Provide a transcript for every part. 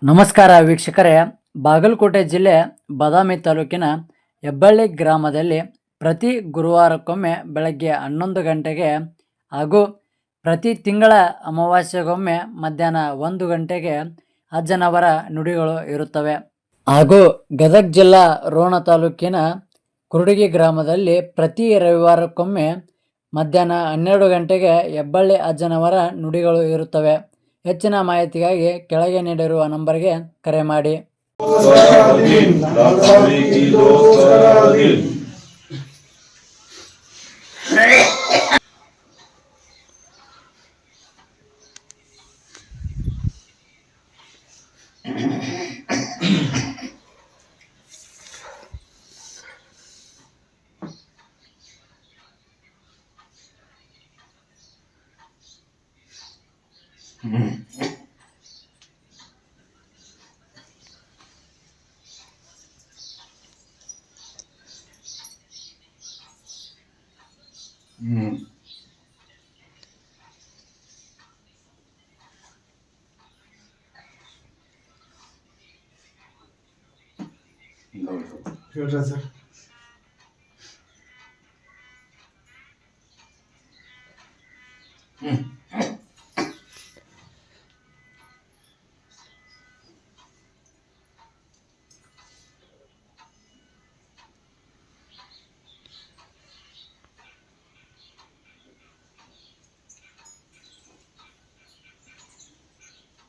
ನಮಸ್ಕಾರ ವೀಕ್ಷಕರೇ, ಬಾಗಲಕೋಟೆ ಜಿಲ್ಲೆ ಬಾದಾಮಿ ತಾಲೂಕಿನ ಹೆಬ್ಬಳ್ಳಿ ಗ್ರಾಮದಲ್ಲಿ ಪ್ರತಿ ಗುರುವಾರಕ್ಕೊಮ್ಮೆ ಬೆಳಗ್ಗೆ 11 ಗಂಟೆಗೆ ಹಾಗೂ ಪ್ರತಿ ತಿಂಗಳ ಅಮಾವಾಸ್ಯೆಗೊಮ್ಮೆ ಮಧ್ಯಾಹ್ನ 1 ಗಂಟೆಗೆ ಅಜ್ಜನವರ ನುಡಿಗಳು ಇರುತ್ತವೆ. ಹಾಗೂ ಗದಗ ಜಿಲ್ಲಾ ರೋಣ ತಾಲೂಕಿನ ಕುರುಡಗಿ ಗ್ರಾಮದಲ್ಲಿ ಪ್ರತಿ ರವಿವಾರಕ್ಕೊಮ್ಮೆ ಮಧ್ಯಾಹ್ನ 12 ಗಂಟೆಗೆ ಹೆಬ್ಬಳ್ಳಿ ಅಜ್ಜನವರ ನುಡಿಗಳು ಇರುತ್ತವೆ. ಹೆಚ್ಚಿನ ಮಾಹಿತಿಗಾಗಿ ಕೆಳಗೆ ನೀಡಿರುವ ನಂಬರ್ಗೆ ಕರೆ ಮಾಡಿ. ಹೇಳ್ರಿ ಸರ್.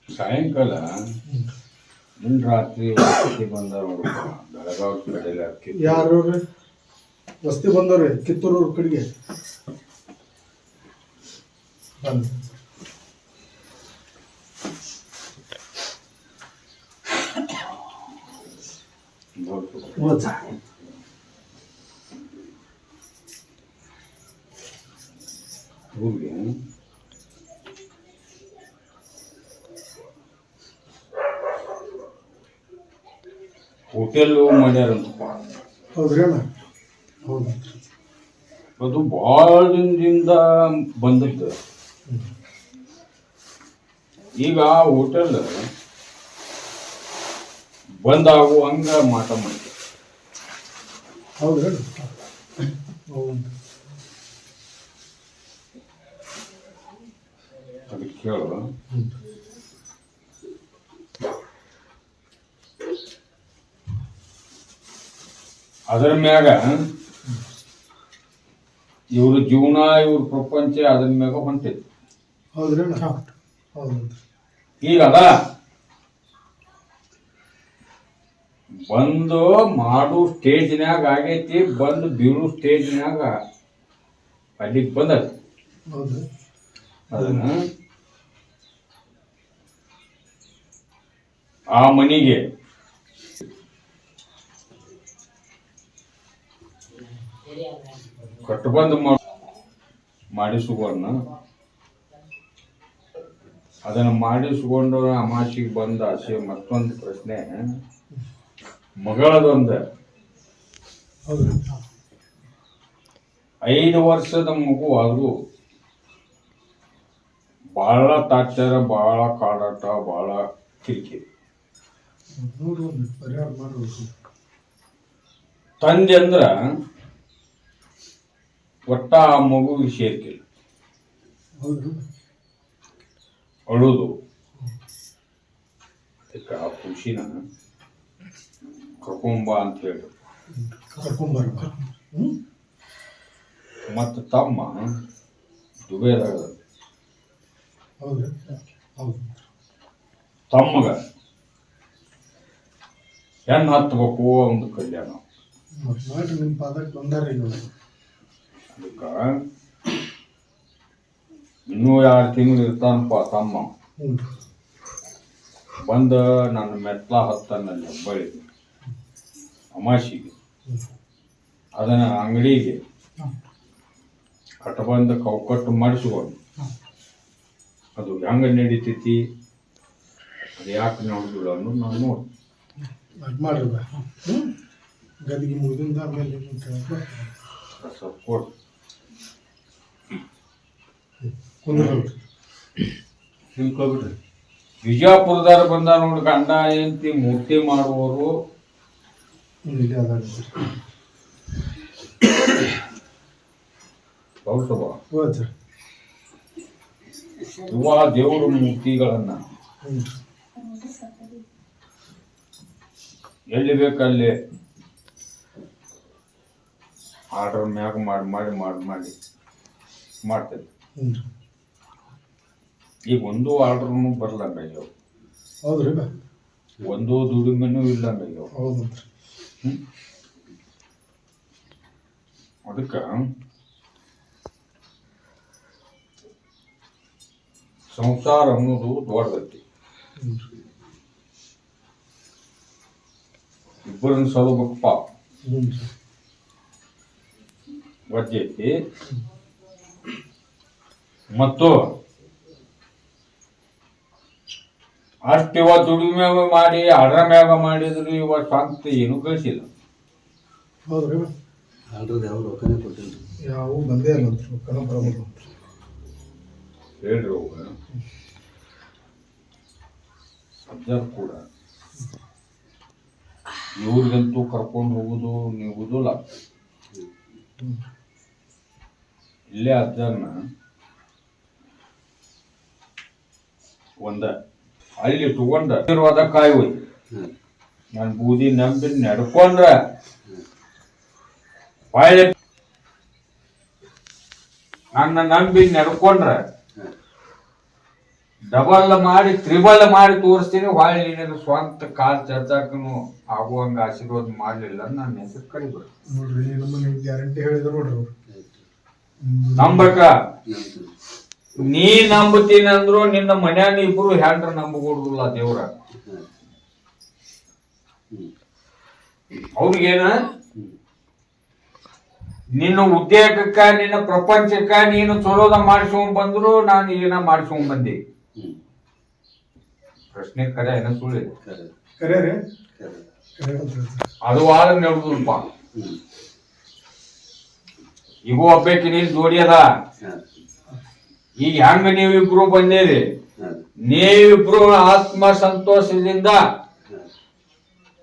ಸಾಯಂಕಾಲ ನಿನ್ನ ರಾತ್ರಿ ವಸತಿ ಬಂದವ್ರು ನೋಡಪ್ಪ, ಬೆಳಗಾವಿ ಕಡೆಲ್ಲ ಯಾರು ವಸ್ತಿ ಬಂದವ್ರಿ ಕಿತ್ತೂರು ಕಡೆಗೆ ಬಂದು ಊರಿಗೆ ಹೋಟೆಲ್ ಮಾಡ್ಯಾರಂತಪ್ಪ. ಹೌದ್ರಿ ಅಣ್ಣ? ಹೌದು. ಅದು ಭಾಳ ದಿನದಿಂದ ಬಂದದ್ದು. ಈಗ ಹೋಟೆಲ್ ಬಂದಾಗುವಂಗ ಮಾಟ ಮಾಡಿ. ಹೌದ್ರಿ ಅಣ್ಣ? ಹೌದು. ಅದಕ್ಕೆ ಕೇಳು, ಅದರ ಮ್ಯಾಗ ಇವ್ರ ಜೀವನ ಇವ್ರ ಪ್ರಪಂಚ ಅದ್ರ ಮ್ಯಾಗ ಹೊಂಟೈತಿ. ಹೌದ್ರಿ ಅಣ್ಣ? ಹೌದು. ಈಗ ಅದ ಬಂದು ಮಾಡು ಸ್ಟೇಜ್ನ್ಯಾಗ ಆಗೈತಿ, ಬಂದು ಬೀಳು ಸ್ಟೇಜ್ನ್ಯಾಗ ಅಲ್ಲಿಗೆ ಬಂದದ. ಹೌದು. ಅದನ್ನ ಆ ಮನಿಗೆ ಕಟ್ಟಬಂದು ಮಾಡಿಸುವನ್ನ ಅದನ್ನು ಮಾಡಿಸ್ಕೊಂಡು ಅಮಾಸಿಗೆ ಬಂದ ಆಸೆ. ಮತ್ತೊಂದು ಪ್ರಶ್ನೆ, ಮಗಳದೊಂದು 5 ವರ್ಷದ ಮಗು ಆದ್ರೂ ಬಹಳ ತಾಚಾರ, ಬಹಳ ಕಾಡಾಟ, ಬಹಳ ಕಿರಿಕಿರಿ. ತಂದೆ ಅಂದ್ರ ಒಟ್ಟ ಆ ಮಗುವಿಗೆ ಸೇರ್ಕಿಲ್ಲ. ಅಳುದು. ಅದಕ್ಕೆ ಆ ಖುಷಿನ ಕರ್ಕೊಂಬ ಅಂತ ಹೇಳಿ ಮತ್ತು ತಮ್ಮ ದುಬೈದಾಗ ತಮ್ಮಗ ಹೆಣ್ಣು ಹತ್ಬೇಕು ಒಂದು ಕಲ್ಯಾಣ. ಅದಕ್ಕೆ ಇನ್ನೂ 2 ತಿಂಗಳು ಇರ್ತಾನಪ್ಪ ತಮ್ಮ. ಬಂದ ನನ್ನ ಮೆಟ್ಲ ಹತ್ತನಲ್ಲಿ ಹೆಬ್ಬಳ್ಳಿ ಅಮಾಸಿಗೆ ಅದನ್ನ ಅಂಗಡಿಗೆ ಕಟ್ಟಬಂದ ಕೌಕಟ್ಟು ಮಾಡಿಸ್ಕೊಂಡು ಅದು ಹೆಂಗ ನಡೀತೈತಿ, ಅದು ಯಾಕೆ ನೋಡಿದಿಲ್ಲ ಅನ್ನೋದು ನಾನು ನೋಡಿ ಮಾಡ್ರಿ. ಗದಿಗೆ ಮುಗಿದಿಂದ ಆಮೇಲೆ ಸ್ವಲ್ಪ ಕೊಡು. ತಿಳ್ಕೊಬಿಡ್ರಿ. ವಿಜಯಪುರದವ್ರು ಬಂದ ನೋಡಿ ಗಂಡ ಹೆಂಡತಿ ಮೂರ್ತಿ ಮಾಡುವವರು ಇಲ್ಲಿ ಅದ ಕೌಸವ ಹೌದು ಸರ್. ಯುವ ದೇವರ ಮೂರ್ತಿಗಳನ್ನ ಎಲ್ಲಿ ಬೇಕಲ್ಲಿ ಆರ್ಡರ್ ಮ್ಯಾಗ ಮಾಡಿ ಮಾಡ್ತೈತಿ. ಈಗ ಒಂದು ಆರ್ಡರ್ನು ಬರ್ಲಂಗ ಆಗ್ಯಾವ, ಹೌದ್ರಿ ಒಂದು ದುಡಿಮೆನೂ ಇಲ್ಲಂಗ ಆಗ್ಯಾವ. ಹೌದಂತ್ರಿ. ಅದಕ್ಕೆ ಸಂಸಾರ ಅನ್ನೋದು ದೊಡ್ಡದೈತಿ. ಇಬ್ಬರನ್ನ ಸಲುಬೇಕು ಪಾಪ ವಜ್ಜೈತಿ. ಮತ್ತು ಅಷ್ಟು ಇವತ್ತು ದುಡಿಮೆ ಮಾಡಿ ಅಡ್ರ ಮ್ಯಾಗ ಮಾಡಿದ್ರು ಇವತ್ತು ಸ್ವಂತ ಏನು ಕಳಿಸಿಲ್ಲ. ಹೌದ್ರಿ ಆಲ್ರೆಡಿ ಯಾವ ರೊಕ್ಕನೇ ಕೊಟ್ಟಿಲ್ಲ. ಯಾವ ಬಂದೇ ಇಲ್ಲ ಅಂತ ರೊಕ್ಕನ ಬರಬಹುದು ಅಂತ ಹೇಳ್ರಿ ಹೋಗ ಅಜ್ಜರು ಕೂಡ ಇವ್ರಿಗಂತೂ ಕರ್ಕೊಂಡು ಹೋಗುದು ನೀವುದಿಲ್ಲ. ಇಲ್ಲೇ ಅಜ್ಜರ್ನ ಒಂದ ಅಲ್ಲಿ ತಗೊಂಡ ಆಶೀರ್ವಾದ ಕಾಯುವ ನಾನು ಬೂದಿ ನಂಬಿ ನಡ್ಕೊಂಡ್ರ ಹೊಳ್ಳಿ ನನ್ನ ನಂಬಿ ನಡ್ಕೊಂಡ್ರ ಡಬಲ್ ಮಾಡಿ ತ್ರಿಬಲ್ ಮಾಡಿ ತೋರಿಸ್ತೀನಿ. ಹೊಳ್ಳಿ ಏನಾದ್ರು ಸ್ವಂತ ಕಾಲ್ ಚರ್ಚಾಕನು ಆಗುವಂಗ ಆಶೀರ್ವಾದ ಮಾಡ್ಲಿಲ್ಲ ನನ್ನ ಹೆಸರು ಕರಿಬೇಡ ನೋಡ್ರಿ. ನಮ್ಮನೆ ಗ್ಯಾರಂಟಿ ಹೇಳಿದ್ರು ನೋಡ್ರಿ ಅವ್ರು ನಂಬಕ. ನೀ ನಂಬುತ್ತೀನಿ ಅಂದ್ರು ನಿನ್ನ ಮನ್ಯಾನ ಇಬ್ರು ಹ್ಯಾಂಡ್ರ ನಂಬಕೊಡುದಿಲ್ಲ ದೇವ್ರ. ಅವ್ರಿಗೇನ ನಿನ್ನ ಉದ್ಯೋಗಕ್ಕ ನಿನ್ನ ಪ್ರಪಂಚಕ್ಕ ನೀನು ಚಲೋದ ಮಾಡಿಸ್ಕೊಂಡ್ ಬಂದ್ರು ನಾನು ಏನ ಮಾಡಿಸ್ಕೊಂಡ್ ಬಂದಿ. ಪ್ರಶ್ನೆ ಕರೆ ಏನ ಸುಳ್ಳಿ ಕರೆ ರೀ ಅದು ಆಳ ನಡೆದಲ್ಪ. ಈಗ ಒಬ್ಬಾಕಿ ನೀನ್ ಜೋಡಿ ಅದ. ಈಗ ಹೆಂಗ ನೀವಿಬ್ರು ಬಂದೇರಿ, ನೀವಿಬ್ರು ಆತ್ಮ ಸಂತೋಷದಿಂದ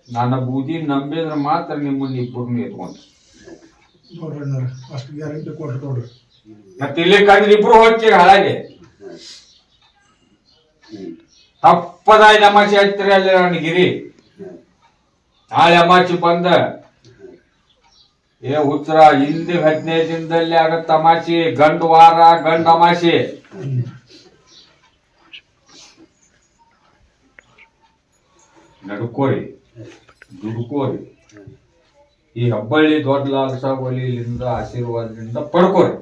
ನನ್ನ ಬೂದಿ ನಂಬಿದ್ರೆ ಮಾತ್ರ ನಿಮ್ಮನ್ನ ಇಬ್ಬರು ಎತ್ಕೊಂತ ನೋಡ್ರಿ ಅಷ್ಟು ಗ್ಯಾರಂಟಿ ಕೊಡ್ರಿ ನೋಡ್ರಿ. ಮತ್ತೆ ಇಲ್ಲಿ ಕಂಡ್ರೆ ಇಬ್ರು ಹೋಗ್ತೀರಿ ಹಾಳಾಗೆ. ತಪ್ಪದ ಅಮಾಸಿ ಹತ್ತಿರ ಅಲ್ಲಿ ನನಗಿರಿ. ನಾಳೆ ಅಮಾಸಿ ಬಂದ ಏ ಉತ್ತರ ಹಿಂದೆ 15 ದಿನದಲ್ಲಿ ಆಗತ್ತ ಅಮಾಸಿ. ಗಂಡು ವಾರ ಗಂಡು ಅಮಾಸಿ. ನಡ್ಕೋರಿ ದುಡ್ಕೋರಿ. ಈ ಹಬ್ಬಳ್ಳಿ ದೊಡ್ಡ ಲಾಲ್ ಸಾಬ್ ಅಲಿಯಿಂದ ಆಶೀರ್ವಾದದಿಂದ ಪಡ್ಕೋರಿ.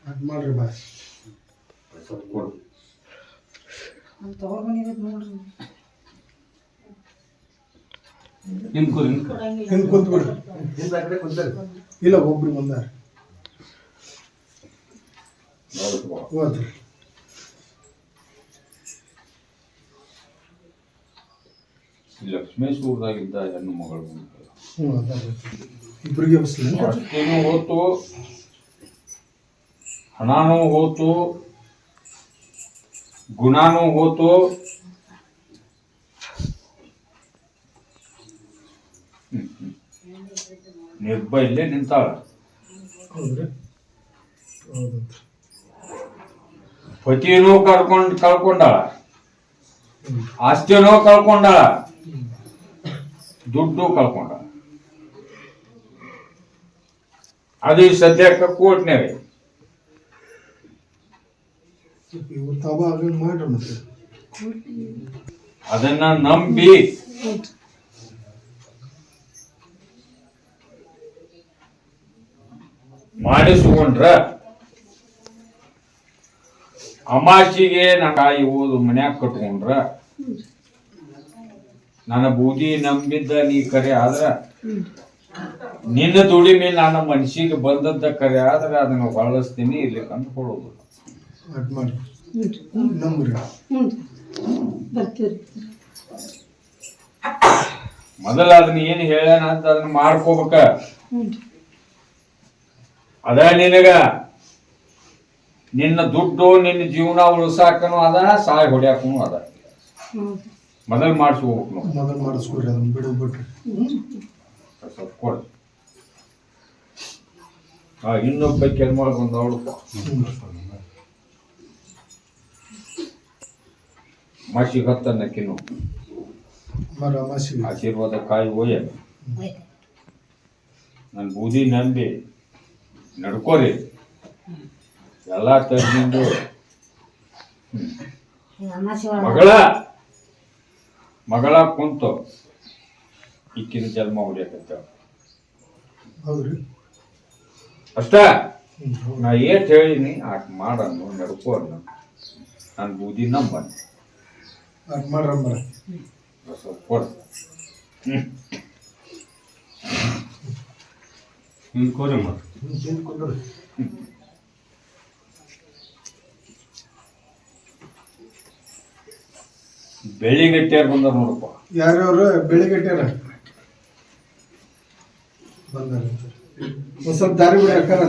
ಅದ್ ಮಾಡ್ರಿ ಬಾಯ್ ಕೊಡು. ಹಿಂಗ್ ಕುಂತ್ ಬಿಡ್ರಿ. ಇಲ್ಲ ಒಬ್ರು ಬಂದಾರ ಹೋದ್ರಿ. ಲಕ್ಷ್ಮೇಶ್ವರದಾಗಿದ್ದ ಹೆಣ್ಣು ಮಗಳು ಇಬ್ರಿಗೆ ಬಸ್ಲಿ ಅಷ್ಟೇನು ಹೋತು, ಹಣನೂ ಹೋತು, ಗುಣನೂ ಹೋತು. ನಿರ್ಭಯಲ್ಲೇ ನಿಂತಾಳ. ಹೌದ್ರಿ ಹೌದಂತ್ರಿ. ಪತಿನೂ ಕಳ್ಕೊಂಡಾಳ, ಆಸ್ತಿನೂ ಕಳ್ಕೊಂಡಾಳ, ದುಡ್ಡು ಕಳ್ಕೊಂಡ. ಅದು ಈ ಸದ್ಯಕ್ಕೆ ಕೋರ್ಟ್ನಾಗ ಇವ್ರು ತಾವ ಆಗಂಗ್ ಮಾಡ್ರಿ. ಮತ್ತೆ ಅದನ್ನ ನಂಬಿ ಮಾಡಿಸ್ಕೊಂಡ್ರ ಅಮಾಸಿಗೆ ನಾ ಕಾಯಿ ಓದು ಮನ್ಯಾಗ ಕಟ್ಕೊಂಡ್ರ ನನ್ನ ಬೂದಿ ನಂಬಿದ್ದ ನೀ ಕರೆ ಆದ್ರ ನಿನ್ನ ದುಡಿಮೆ ನನ್ನ ಮನಸ್ಸಿಗೆ ಬಂದದ್ದ ಕರೆ ಆದ್ರೆ ಅದನ್ನ ಹೊಳಿಸ್ತೀನಿ, ಇಲ್ಲಿ ಕಂಡು ಕೊಡೋದು. ಅದ್ ಮಾಡ್ರಿ ನಂಬ್ರಿ. ಮೊದಲ ಅದನ್ನ ಏನ್ ಹೇಳ್ಯಾನ ಅಂತ ಅದನ್ನ ಮಾಡ್ಕೋಬೇಕ. ಅದ ನಿನಗ ನಿನ್ನ ದುಡ್ಡು ನಿನ್ನ ಜೀವನ ಉಳಿಸಾಕನು ಅದ, ಸಾಯ್ ಹೊಡ್ಯಾಕನು ಅದ. ಮೊದಲು ಮಾಡಿಸಿ ಹೋಗ್ಬೇಕು ನಾವು. ಮೊದಲು ಮಾಡಿಸ್ಕೊಡ್ರಿ ಅದನ್ನ ಬಿಟ್ರಿ. ಸ್ವಲ್ಪ ಕೊಡು. ಇನ್ನೊಬ್ಬ ಕೆಲ್ಮಾಳ ಬಂದು ಅವಳಪ್ಪ ಮಾಸಿಗೆ ಹತ್ತನ್ನಕ್ಕಿನ್ನು ಆಶೀರ್ವಾದ ಕಾಯಿ ಹೋಯ ನನ್ನ ಬೂದಿ ನಂಬಿ ನಡ್ಕೋರಿ ಎಲ್ಲ ತಜ್ಜಿಂದು ಮಗಳ ಕುಂತು ಇಕ್ಕಿನ ಜನ್ಮ ಹೊಡಿಯಕತ್ತ ಹೌದ್ರಿ ಅಷ್ಟ. ನಾ ಏಟ್ ಹೇಳಿನಿ ಆಟ ಮಾಡನ್ನು ನಡ್ಕೋನ್ನು ನನ್ನ ಬೂದಿ ನಂಬನ್ನು ಮಾಡ್ರಿ ಸ್ವಲ್ಪ ಕೊಡು. ಕೋರಿ ಮಾಡಿ ಬೆಳಿಗಟ್ಟಿಯಾರು ಬಂದಾರ ನೋಡಪ್ಪ. ಯಾರ್ಯಾರು ಬೆಳಿಗಟ್ಟ್ಯಾರ ಬಂದಾರ ಒಂದ್ ಸ್ವಲ್ಪ ದಾರಿ ಬಿಡಿ ಅಕ್ಕಾರ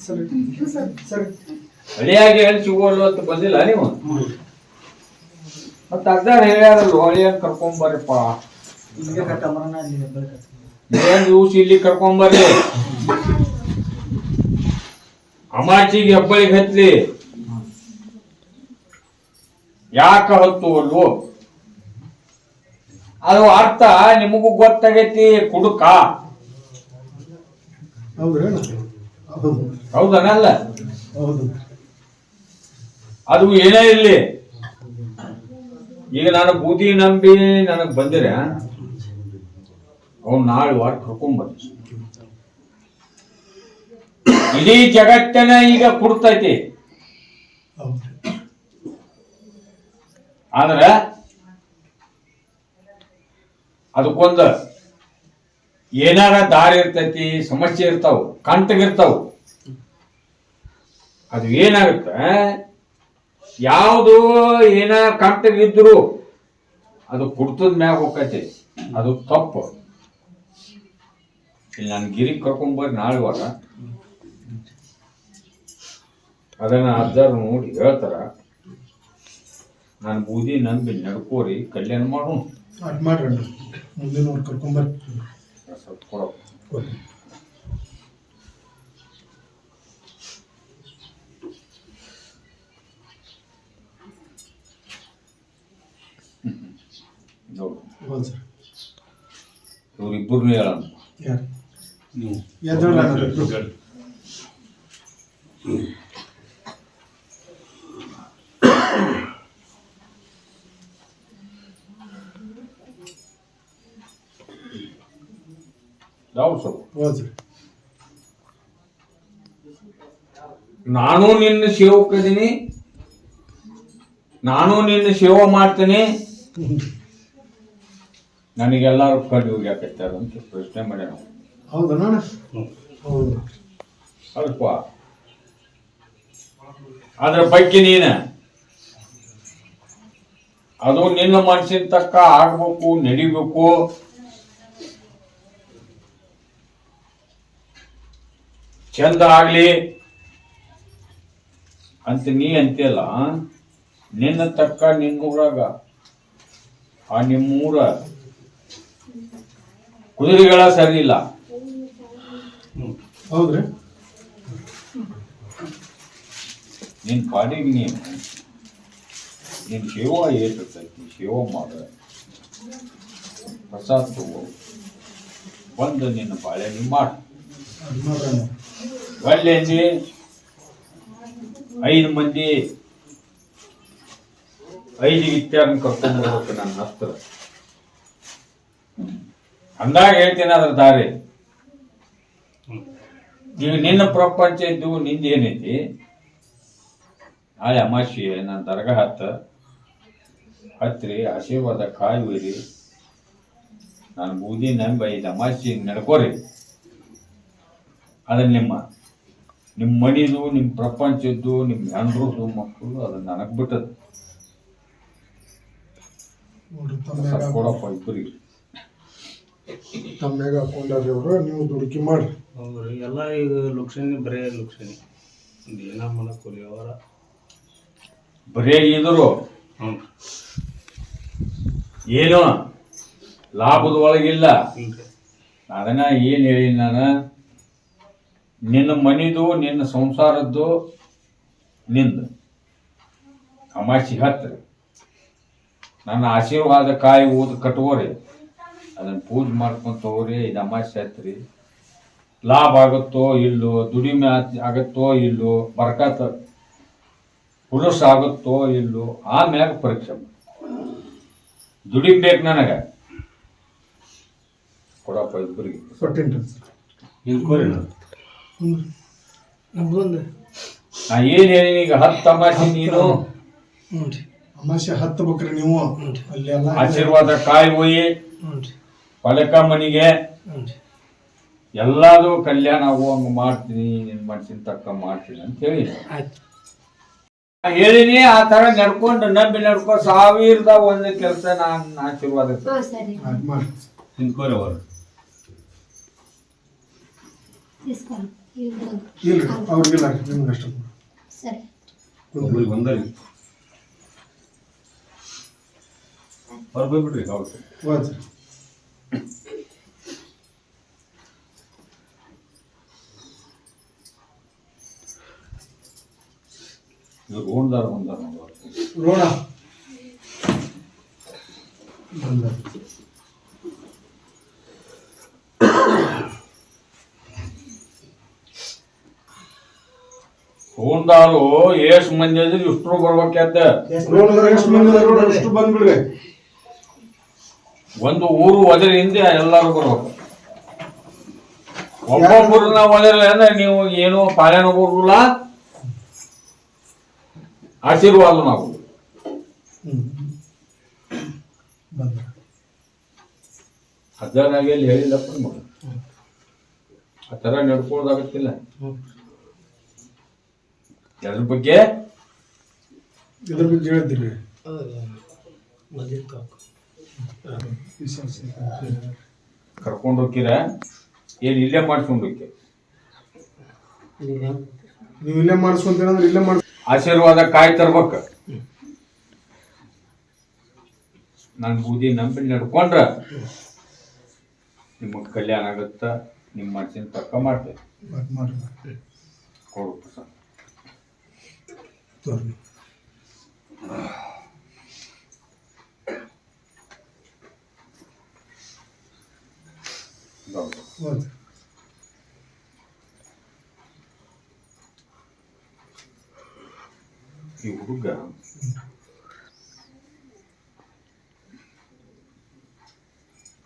ಸರಿ ಸರಿ ಹಳಿಯಾಗಿ ಹೇಳಿ ಸಿಗೋಲ್ಲ ಅಂತ ಬಂದಿಲ್ಲ ನೀವು. ಮತ್ತ ಅಜ್ಜಾರ್ ಹೇಳ್ಯಾರಲ್ಲ ಹಳಿಯಾಗ ಕರ್ಕೊಂಬರ್ರಿಪ್ಪ ಏನ್ ದಿವಸ ಇಲ್ಲಿ ಕರ್ಕೊಂಬರ್ರಿ ಅಮಾಚಿಗೆ ಹೆಬ್ಬಳಿಗೆ ಹತ್ಲಿ. ಯಾಕ ಹತ್ತುವಲ್ವು ಅದು ಅರ್ಥ ನಿಮಗೂ ಗೊತ್ತಾಗೈತಿ. ಕುಡುಕ ಹೌದನಲ್ಲ? ಹೌದು. ಅದು ಏನೇ ಇರ್ಲಿ, ಈಗ ನಾನು ಬೂದಿ ನಂಬಿ ನನಗ್ ಬಂದಿರ ಅವ್ನು ನಾಳೆ ವಾರ ಕರ್ಕೊಂಬರ್ರಿ. ಇಡೀ ಜಗತ್ತನ ಈಗ ಕುಡ್ತೈತಿ. ಆದ್ರ ಅದಕ್ಕೊಂದು ಏನಾರ ದಾರಿ ಇರ್ತೈತಿ, ಸಮಸ್ಯೆ ಇರ್ತಾವ, ಕಂಟಗಿರ್ತಾವ. ಅದು ಏನಾಗುತ್ತೆ, ಯಾವುದು ಏನ ಕಂಟಗಿದ್ರು ಅದು ಕುಡ್ತದ ಮ್ಯಾಗ ಹೋಗೈತಿ. ಅದು ತಪ್ಪು. ಇಲ್ಲಿ ನಾನು ಗಿರಿ ಕರ್ಕೊಂಬರ್ರಿ ನಾಳೆ ವಾರ. ಅದನ್ನ ಅಜ್ಜಾರು ನೋಡಿ ಹೇಳ್ತಾರ. ನಾನು ಬೂದಿ ನಂಬಿ ನಡ್ಕೋರಿ ಕಲ್ಯಾಣ ಮಾಡೋಣ. ಮಾಡ್ರಿ ಮುಂದಿನ ಕರ್ಕೊಂಬರ್ರಿ. ಸ್ವಲ್ಪ ಕೊಡಪ್ಪ. ಇವ್ರಿಬ್ಬರನ್ನು ಹೇಳೋಣ. ನಾನು ನಿನ್ನ ಸೇವಕದೀನಿ, ನಾನು ನಿನ್ನ ಸೇವೆ ಮಾಡ್ತೀನಿ. ನನಗೆಲ್ಲಾರು ಕಡಿ ಹೋಗ್ಯಾಕೈತಾರ ಅಂತ ಪ್ರಶ್ನೆ ಮಾಡ್ಯಾನ. ಅಲ್ಪ ಅದ್ರ ಬಗ್ಗೆ ನೀನ ಅದು ನಿನ್ನ ಮನಸ್ಸಿನ ತಕ್ಕ ಆಗ್ಬೇಕು, ನಡಿಬೇಕು. ಚಂದ ಆಗ್ಲಿ ಅಂತ ನೀ ಅಂತಿಲ್ಲ. ನಿನ್ನ ತಕ್ಕ ನಿನ್ನೂರಾಗ ಆ ನಿಮ್ಮೂರ ಕುದುರೆಗಳ ಸರಿ ಇಲ್ಲ. ಹೌದ್ರಿ. ನಿನ್ ಪಾಡಿಗೆ ನಿನ್ ಸೇವಾ ಏರ್ತೈತಿ, ಸೇವಾ ಮಾಡ, ಪ್ರಸಾದ ತಗೋ, ಬಂದು ನಿನ್ನ ಬಾಳೆಹಣ್ಣಿ ಮಾಡ. ಒಳ್ಳೆ 5 ಮಂದಿ 5 ವಿದ್ಯಾರ್ಥಿ ಕರ್ಕೊಂಡು ಬರ್ಬೇಕು ನನ್ನ ಹತ್ರ. ಅಂದಾಗ ಹೇಳ್ತೀನಿ ಅದ್ರ ದಾರಿ. ಈಗ ನಿನ್ನ ಪ್ರಪಂಚ ಇದ್ದು ನಿಂದೇನೈತಿ. ನಾಳೆ ಅಮಾವಾಸ್ಯೆ ನಾನು ದರ್ಗಾ ಹತ್ರಿ ಆಶೀರ್ವಾದ ಕಾಯಿ ಒಯ್ರಿ. ನಾನು ಬೂದಿ ನಂಬಿ 5 ಅಮಾವಾಸ್ಯೆ ನಡ್ಕೋರಿ. ಅದನ್ನ ನಿಮ್ಮ ಮನಿದು, ನಿಮ್ಮ ಪ್ರಪಂಚದ್ದು, ನಿಮ್ಮ ಹೆಂಡ್ರದು, ಮಕ್ಕಳು ಅದನ್ನ ನನಗ್ ಬಿಟ್ಟದ. ಕೊಡಪ್ಪ ಇಬ್ಬರಿಗೆ. ತಮ್ಮ್ಯಾಗ ಹಾಕೊಂಡಾರಿ ಅವ್ರು, ನೀವು ದುಡುಕಿ ಮಾಡ್ರಿ. ಹೌದ್ರಿ. ಎಲ್ಲ ಈಗ ಲುಕ್ಷಣಿ, ಬರೇ ಲುಕ್ಷಣಿ. ಏನ ಮಾಡಕ್ ಹೋರಿ ಅವರ ಬರೇ ಇದ್ರು ಹ್ಞೂ ಏನು ಲಾಭದ ಒಳಗಿಲ್ಲ. ಹ್ಞೂ ಅದನ್ನ ಏನ್ ಹೇಳಿ ನಾನು, ನಿನ್ನ ಮನಿದು ನಿನ್ನ ಸಂಸಾರದ್ದು ನಿಂದು ಅಮಾಸಿ ಹತ್ರ ನನ್ನ ಆಶೀರ್ವಾದ ಕಾಯಿ ಊದ್ ಕಟ್ಕೋರಿ, ಅದನ್ನ ಪೂಜೆ ಮಾಡ್ಕೊಂತ ಹೋಗ್ರಿ. ಇದು ಅಮಾಸಿ ಹತ್ರಿ, ಲಾಭ ಆಗುತ್ತೋ ಇಲ್ಲೋ, ದುಡಿಮೆ ಆಗುತ್ತೋ ಇಲ್ಲೋ, ಬರ್ಕತ್ ಪುರುಷ ಆಗುತ್ತೋ ಇಲ್ಲೋ, ಆಮ್ಯಾಗ ಪರೀಕ್ಷೆ ದುಡಿಬೇಕು ನನಗೆ ಕೊಡಪ್ಪ ಇಬ್ಬರಿಗೆ. ಕೊಟ್ಟೇನ್ರಿ ಹಿಂಗೆ ಕೋರಿ ನಾವು ನಮ್ದೊಂದು ನಾ ಏನ್ ಹೇಳಿ ಈಗ 10 ಅಮಾಸಿ ನೀನು ಹ್ಞೂ ರೀ ಅಮಾಸೆ ಹತ್ತಬೇಕ್ರಿ ನೀವು ಅಲ್ಲಿ ಎಲ್ಲ ಆಶೀರ್ವಾದ ಕಾಯಿ ಒಯ್ಯಿ, ಹ್ಞೂ ರೀ ಫಲಕ ಮನಿಗೆ ಹ್ಞೂ ರೀ ಎಲ್ಲಾದು ಕಲ್ಯಾಣ ಆಗುವಂಗ ಮಾಡ್ತೀನಿ, ನಿನ್ ಮನ್ಸಿನ ತಕ್ಕ ಮಾಡ್ತೀನಿ ಅಂತ ಹೇಳಿ ಆಯ್ತು ಹೇಳಿನಿ. ಆ ತರ ನಡ್ಕೊಂಡು ನಂಬಿ ನಡ್ಕೊ, 1000 ಕೆಲಸ ನಾನು ಆಶೀರ್ವಾದ ಸರಿ ಆಯ್ತು ಮಾಡಿ ಹಿಂಗೆ ಕೋರಿ ಅವರು ಇಸ್ಕೊಂಡು ಇಲ್ರಿ ಅವ್ರಿಗಿಲ್ಲ ರೀ ನಿಮ್ಗೆ ಅಷ್ಟು ಸರಿ ಒಬ್ಬರಿಗೆ ಒಂದರಿ ಹೊರ ಬಿಡ್ರಿ ಹೌದು ಹೋಯ್ತು ಇವ್ರು ಹೋಂದಾರ ಬಂದಾರ ರೋಣ ಬಂದ ಹೋಂದಾರು ಎಷ್ಟು ಮಂದಿ ಇದ್ರು ಇಷ್ಟರು ಬರ್ಬೇಕಂತ. ರೋಣದ್ರ ಎಷ್ಟು ಮಂದಿ ಅದಾರ ನೋಡ್ರಿ, ಅಷ್ಟು ಬಂದ್ಬಿಡ್ರಿ. ಒಂದು ಊರು ಒದರಿ ಹಿಂದೆ ಎಲ್ಲಾರು ಬರ್ಬೇಕು. ಒಬ್ಬೊಬ್ಬರನ್ನ ಒದರಲ್ಲ ಅಂದ್ರೆ ನೀವು ಏನು ಪಾಲನ ಬರುದಿಲ್ಲ, ಆಶೀರ್ವಾದ ನಾವು ಬಂದ ಹಜಾರಾಗಿ ಅಲ್ಲಿ ಹೇಳಿಲ್ಲಪ್ಪ ನಿಮಗೆ. ಆ ಥರ ನಡ್ಕೊಳ್ಳೋದಾಗತ್ತಿಲ್ಲ. ಅದ್ರ ಬಗ್ಗೆ ಇದ್ರ ಬಗ್ಗೆ ಹೇಳಿದ್ರಿ ಕರ್ಕೊಂಡು ಹೋಗ್ತೀರ ಏನ್ ಇಲ್ಲೇ ಮಾಡ್ಕೊಂಡು ಹೋಗ್ತೀರ? ನೀವು ಇಲ್ಲೇ ಮಾಡಿಸ್ಕೊಂತೀರಂದ್ರೆ ಇಲ್ಲೇ ಮಾಡಿಸ್ ಆಶೀರ್ವಾದ ಕಾಯಿ ತರ್ಬೇಕ. ನನ್ ಬೂದಿ ನಂಬಿ ನಡ್ಕೊಂಡ್ರ ನಿಮಗ್ ಕಲ್ಯಾಣ ಆಗತ್ತ, ನಿಮ್ಮ ಮನಸ್ಸಿನ ತಕ್ಕ ಮಾಡ್ತೇವೆ. ಮಾಡಿ ಕೊಡು ಪ್ರಸಾದ. ತೋರಿ ಹೌದು. ಹೋಯ್ತು ಈ ಹುಡುಗ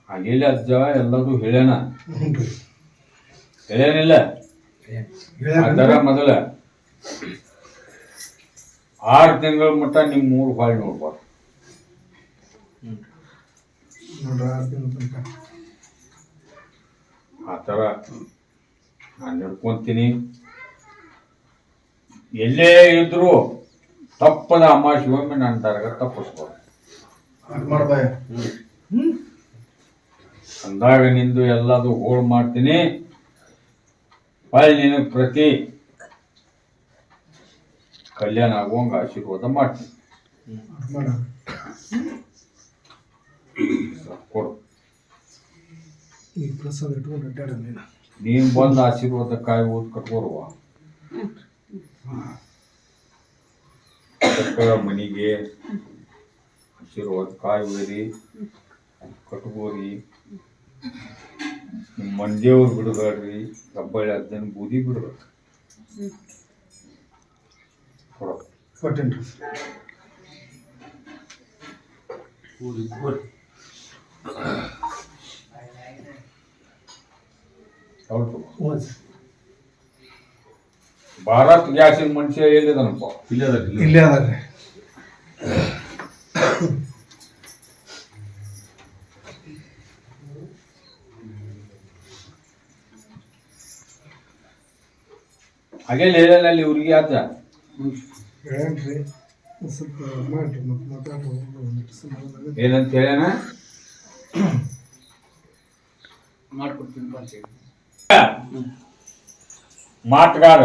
ಹಾಗೆಲ್ಲ ಅಜ್ಜ ಎಲ್ಲರೂ ಹೇಳ್ಯಾನ, ಹ್ಞೂ ಹೇಳ್ಯಾನಿಲ್ಲ? ಆ ಥರ ಮೊದಲ 6 ತಿಂಗಳ ಮಟ್ಟ ನಿಮ್ಮ ಮೂರು ಬಾಳ್ ನೋಡ್ಬಾರ್ದು. ನೋಡ್ರಿ 6 ತಿಂಗಳ ತನಕ ಆ ಥರ ನಾನು ನಡ್ಕೊಂತೀನಿ. ಎಲ್ಲೇ ಇದ್ರು ತಪ್ಪದ ಅಮಾವಾಸ್ಯೆ ಒಮ್ಮೆ ನನ್ನ ದರ್ಗ ತಪ್ಪಿಸ್ಬಾರ್ದು. ಅದು ಮಾಡ್ಬಾಯ ಅಂದಾಗ ನಿಂದು ಎಲ್ಲದು ಹೋಳು ಮಾಡ್ತೀನಿ. ಹೊಳ್ಳಿ ನಿನಗೆ ಪ್ರತಿ ಕಲ್ಯಾಣ ಆಗುವಂಗ ಆಶೀರ್ವಾದ ಮಾಡ್ತೀನಿ. ಮಾಡ ಕೊಡು. ಈ ಪ್ರಸಾದ ಇಟ್ಕೊಂಡು ಅಡ್ಡಾಡ ನೀನು ನೀನ್ ಬಂದು ಆಶೀರ್ವಾದ ಕಾಯಿ ಓದ್ ಕಟ್ಕೋರುವ ಮನಿಗೆ ಆಶೀರ್ವಾದ ಕಾಯಿ ಒಯ್ರಿ ಕಟ್ಕೋರಿ. ನಿಮ್ಮ ಮಂದಿಯವ್ರು ಬಿಡಬೇಡ್ರಿ, ಹಬ್ಬಳ್ಳಿ ಅದ್ದನ್ ಬೂದಿ ಬಿಡ್ಬೇಕು. ಕೊಡು. ಕೊಟ್ಟೇನ್ರಿ ಹೌದು. ಹೋಯ್ತು ಭಾರತ್ ಗ್ಯಾಸಿನ ಮನುಷ್ಯ ಎಲ್ಲಿದನಪ್ಪ? ಇಲ್ಲೇ ಅದ ಇಲ್ಲೇ ಅದಾರ್ರಿ ಹಾಗೆ ಹೇಳಲ್ಲಿ ಇವ್ರಿಗೆ ಆತ ಹೇಳ್ರಿ ಸ್ವಲ್ಪ ಮಾಡ್ರಿ ಮತ್ತೆ ಮಾತಾಡ್ರಿ ಏನಂತ ಹೇಳ್ಯಾನ? ಮಾತುಗಾರ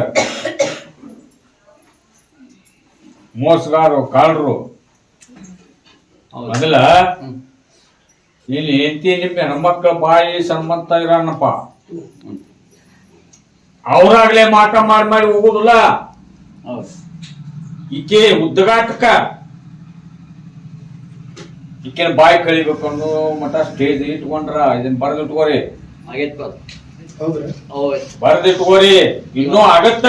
ಮೋಸಗಾರರು ಕಾಳರು ಮೊದಲ ಇಲ್ಲಿ ಹೆಂಡತಿ ನಿಮ್ಮ ಹೆಣ್ಮಕ್ಳ ಬಾಯಿ ಸನ್ಮಂತ ಇರಣ್ಣಪ್ಪ ಅವ್ರಾಗ್ಲೇ ಮಾಟ ಮಾಡಿ ಹೋಗುದಿಲ್ಲ ಈಕೆ ಉದ್ಘಾಟಕ ಈಕೆ ಬಾಯಿ ಕಳಿಬೇಕು ಅನ್ನೋ ಮಠ ಸ್ಟೇಜ್ ಇಟ್ಕೊಂಡ್ರ ಇದನ್ನ ಬರೆದಿಟ್ಕೋರಿ ಬರೆದಿಟ್ಕೋರಿ ಇನ್ನೂ ಆಗತ್ತ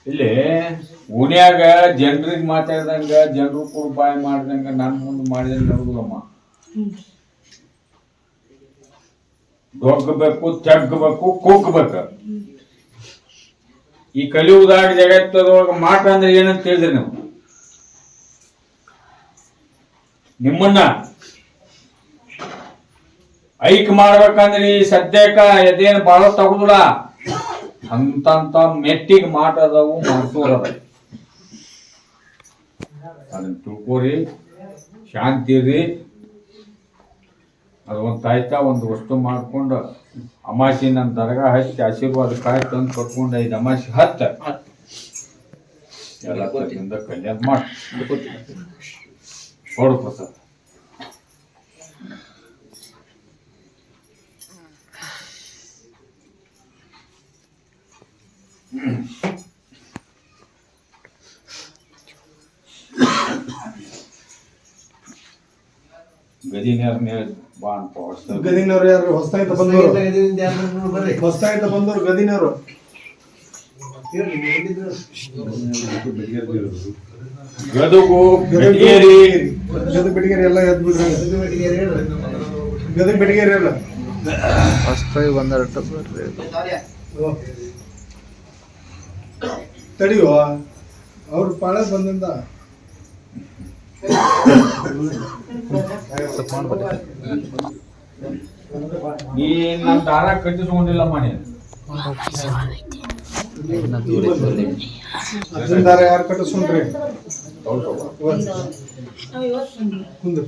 ಇಲ್ಲಿ ಓಣ್ಯಾಗ ಜನರಿಗೆ ಮಾತಾಡ್ದಂಗ ಜನರು ಕೂಡ ಬಾಯಿ ಮಾಡ್ದಂಗ ನನ್ ಮುಂದೆ ಮಾಡಿದಂಗ ನೋಡುದಮ್ಮ ಡೊಗ್ಬೇಕು ತೆಗ್ಬೇಕು ಕುಗ್ಬೇಕು ಈ ಕಲಿಯುಗದಾಗ ಜಗತ್ತದೊಳಗ ಮಾಟ ಅಂದ್ರೆ ಏನಂತ ಹೇಳಿದ್ರಿ ನೀವು ನಿಮ್ಮನ್ನ ಐಕ್ ಮಾಡ್ಬೇಕಂದ್ರೆ ಈ ಸದ್ಯಕ್ಕ ಎದೇನು ಬಾಳ ತಗುದಿಲ್ಲ ಅಂತ ಮೆಟ್ಟಿಗೆ ಮಾಟ ಅದಾವು ಮಾಡ್ಸೋರದ ಅದನ್ನ ತಿಳ್ಕೋರಿ ಶಾಂತಿ ಇರ್ರಿ ಅದು ಒಂದು ತಾಯ್ತಾ ಒಂದು ವಸ್ತು ಮಾಡ್ಕೊಂಡು ಅಮಾಸಿ ನನ್ನ ದರ್ಗಾ ಹಚ್ಚಿ ಆಶೀರ್ವಾದ ಕಾಯಿ ತಂದು ಕಟ್ಕೊಂಡು 5 ಅಮಾಸಿ ಹತ್ತ ಎಲ್ಲ ಕಲ್ಯಾಣ ಮಾಡಿ ಕೊಡು ಪ್ರಸಾದ್ ಗದಿನೇರ್ನೇ ಬಾ ಅಂತ ಗದಿನವ್ರು ಯಾರು ಹೊಸದಾಗಿದ್ದ ಬಂದವರು ಗದಿನವರು ಗದಗು ಬೆಟಗೇರಿ ಗದಗ ಬೆಟಗೇರಿ ಎಲ್ಲ ಎದ್ದು ಬಿಡ್ರಿ ಗದಗ ಬೆಟಗೇರಿ ಎಲ್ಲ ಹೊಸದಾಗಿ ಬಂದರಟ ತಡಿಯೋ ಅವ್ರ ಪಾಳೆ ಬಂದಿಂದ ನೀ ನನ್ನ ದಾರ ಕಟ್ಟಿಸ್ಕೊಂಡಿಲ್ಲಮ್ಮ ನೀನು ಅರ್ಜುನ್ದಾರ ಯಾರು ಕಟ್ಟಿಸ್ಕೊಂಡ್ರಿ ಕುಂದ್ರು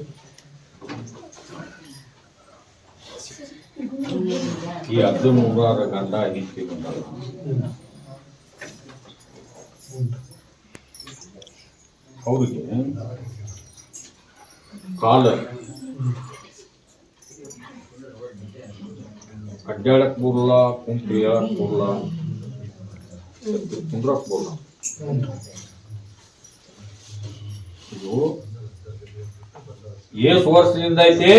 ಈ 13 ಗಂಡ ಹಿಂತಿ ಬಂದ ಅವ್ರಿಗೆ ಕಾಲ ಅಡ್ಡಾಡಕ್ ಬರಲ್ಲ ಕುಂತು ಹೇಳಕ್ ಬರಲ್ಲ ಕುಂದ್ರಕ್ ಬರಲ್ಲ ಇದು ಏಸು ವರ್ಷದಿಂದ ಐತಿ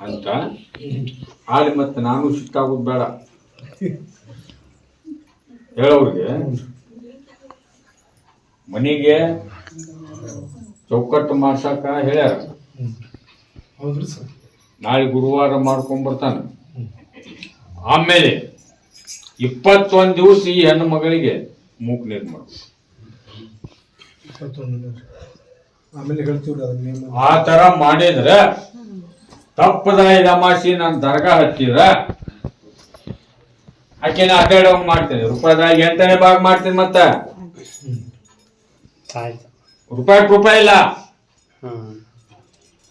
ಅಂತ ಆಳಿ ಮತ್ತೆ ನಾನು ಸಿಟ್ಟಾಗೋದು ಬೇಡ ಹೇಳೋರಿಗೆ ಮನೆಗೆ ಚೌಕಟ್ಟು ಮಾಡ್ಸಕ ಹೇಳ್ಯಾರ ಹೌದ್ರಿ ಸರ್ ನಾಳೆ ಗುರುವಾರ ಮಾಡ್ಕೊಂಡ್ಬರ್ತಾನೆ ಆಮೇಲೆ 21 ದಿವಸ ಈ ಹೆಣ್ಣು ಮಗಳಿಗೆ ಮೂಕ್ ನೀರು ಮಾಡ್ಬೇಕು ಆಮೇಲೆ ಹೇಳ್ತೀವ್ರಿ ಅದನ್ನ ಆ ತರ ಮಾಡಿದ್ರೆ ತಪ್ಪದ ಅಮಾಸಿ ನಾನು ದರ್ಗಾ ಹಚ್ಚಿದ್ರ ಆಕೆನ ಅಡ್ಡಾಡೋಂಗ್ ಮಾಡ್ತೇನೆ ರೂಪಾಯಿದಾಗ 8ನೇ ಭಾಗ ಮಾಡ್ತೀನಿ ಮತ್ತ ರೂಪಾಯಿ ಇಲ್ಲ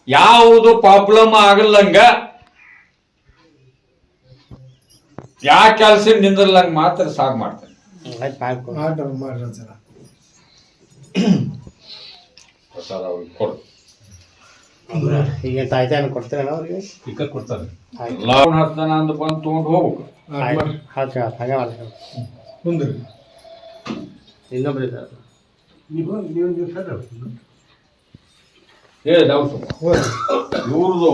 ಯಾವುದು ಪ್ರಾಬ್ಲಮ್ ಆಗಲ್ಲಂಗ ಯಾ ಕೆಲ್ಸ ನಿಂದ್ರಲಂಗ ಮಾತ್ರ ಸಾಗ್ ಮಾಡ್ತೇನೆ ಮಾಡ್ರಿ ಸರ ಪ್ರಸಾದ ಅವ್ರಿಗೆ ಕೊಡು ಈಗ ತಾಯ್ತಾನ ಕೊಡ್ತೀರಲ್ಲ ಅವ್ರಿಗೆ ಟಿಕೆಟ್ ಕೊಡ್ತಾರೆ ಲಾವಣ ಹತ್ತನ ಅಂದ್ ಬಂದು ತಗೊಂಡು ಹೋಗ್ಬೇಕು ಹಾಗೆ ಮಾಡಿ ಕುಂದ್ರಿ ಇನ್ನೊಬ್ರು ಇದ್ದಾರೆ ಏ ದೌಸು ಇವ್ರದು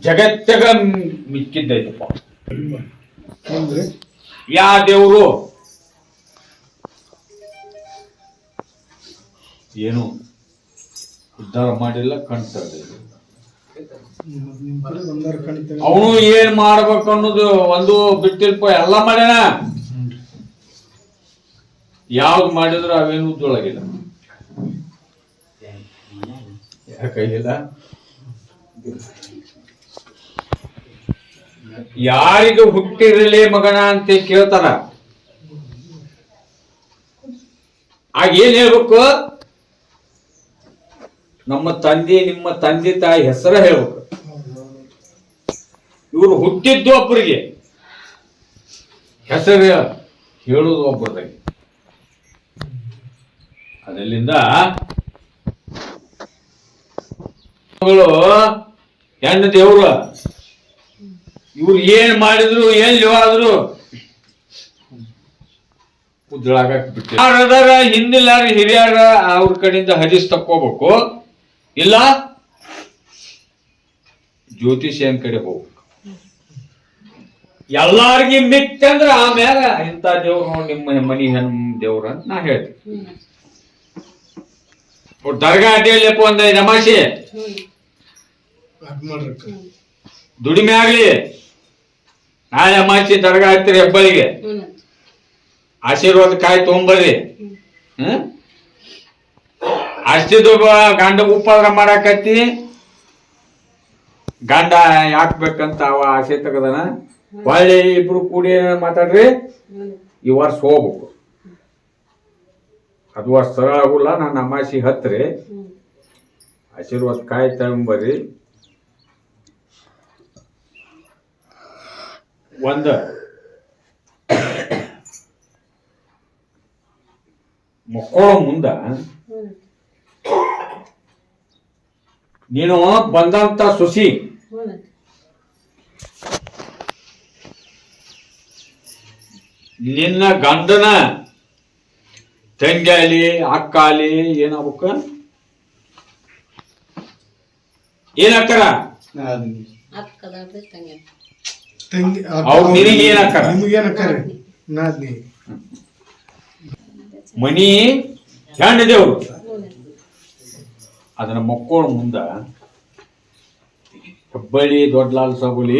ಜಗತ್ತಗ ಮಿಕ್ಕಿದ್ದೈತಪ್ಪ ಕುಂದ್ರಿ ಯಾ ದೇವ್ರು ಏನು ಉದ್ಧಾರ ಮಾಡಿಲ್ಲ ಕಾಣ್ತದೆ ನಿಮ್ ಕಡೆ ಬಂದಾರ ಕಾಣ್ತೇವೆ ಅವನು ಏನ್ ಮಾಡ್ಬೇಕು ಅನ್ನೋದು ಒಂದು ಬಿಟ್ಟಿಲ್ಪ ಎಲ್ಲ ಮಾಡ್ಯಾನ ಯಾವ್ದು ಮಾಡಿದ್ರು ಅವೇನು ಉದ್ದೊಳಗಿಲ್ಲ ಯಾಕಾಗಿಲ್ಲ ಯಾರಿಗೆ ಹುಟ್ಟಿರಲಿ ಮಗನ ಅಂತ ಕೇಳ್ತಾರ ಆಗ ಏನ್ ಹೇಳ್ಬೇಕು ನಮ್ಮ ತಂದೆ ನಿಮ್ಮ ತಂದೆ ತಾಯಿ ಹೆಸರ ಹೇಳ್ಬೇಕು. ಇವ್ರು ಹುಟ್ಟಿದ್ದು ಒಬ್ಬರಿಗೆ, ಹೆಸರು ಹೇಳುವುದು ಒಬ್ಬರದಾಗಿ. ಅದರಿಂದ ಹೆಣ್ಣು ದೇವ್ರು ಇವ್ರು ಏನ್ ಮಾಡಿದ್ರು ಏನ್ ಆದ್ರು ಉದ್ಳಾಗಕ್ ಬಿಟ್ಟು ಯಾರದಾರ ಹಿಂದಿಲ್ಲಾರ ಹಿರಿಯರ ಅವ್ರ ಕಡೆಯಿಂದ ಹದಿಸ್ ತಕ್ಕೋಬೇಕು, ಇಲ್ಲ ಜ್ಯೋತಿಷ್ಯನ್ ಕಡೆ ಹೋಗ್ಬೇಕು. ಎಲ್ಲಾರ್ಗಿ ಮಿಕ್ಕಂದ್ರ ಆಮ್ಯಾಗ ಇಂಥ ದೇವ್ರು ನಿಮ್ಮ ಮನಿ ಹೆಣ್ ದೇವ್ರ ಅಂತ ನಾ ಹೇಳ್ತೀನಿ. ದರ್ಗಾ ಅಡ್ಡಿಯಲ್ಲಪ್ಪ ಒಂದ್ 5 ಅಮಾಸಿ ದುಡಿಮೆ ಆಗ್ಲಿ, ನಾಳೆ ಅಮಾಸಿ ದರ್ಗಾ ಹತ್ತಿರ ಹೆಬ್ಬಳಿಗೆ ಆಶೀರ್ವಾದ ಕಾಯಿ ತಗೊಂಬರ್ರಿ. ಅಷ್ಟಿದ್ದು ಗಂಡ ಉಪದ್ರ ಮಾಡಾಕತ್ತಿ, ಗಂಡ ಯಾಕ್ಬೇಕಂತ ಅವ ಆಸೆ ತೆಗದನ. ಒಳ್ಳೆ ಇಬ್ರು ಕೂಡಿ ಮಾತಾಡ್ರಿ, ಈ ವರ್ಷ ಹೋಗ್ಬೇಕು. ಅದು ವರ್ಷ ಸರಳ ಆಗುಲ್ಲ. ನಾನು ಅಮಾಸಿ ಹತ್ರಿ ಆಶೀರ್ವಾದ ಕಾಯಿ ತಗೊಂಬರ್ರಿ. ಒಂದ ಮಕ್ಕಳ ಮುಂದ ನೀನು ಬಂದಂತ ಸುಸಿ ನಿನ್ನ ಗಂಡನ ತಂಗಿ ಅಕ್ಕಾಲಿ ಏನಾಗ್ಬೇಕ, ಏನಾಕ್ಕಾರ ಅವ್ರು ನಿನಗೆ ಏನಾಕ್ಕಾರ, ಮನಿ ಹೆಣ್ಣು ದೇವ್ರು. ಅದನ್ನ ಮಕ್ಕಳ ಮುಂದ ಹೆಬ್ಬಳ್ಳಿ ದೊಡ್ಡಲಾಲ್ ಸಾಗುಲಿ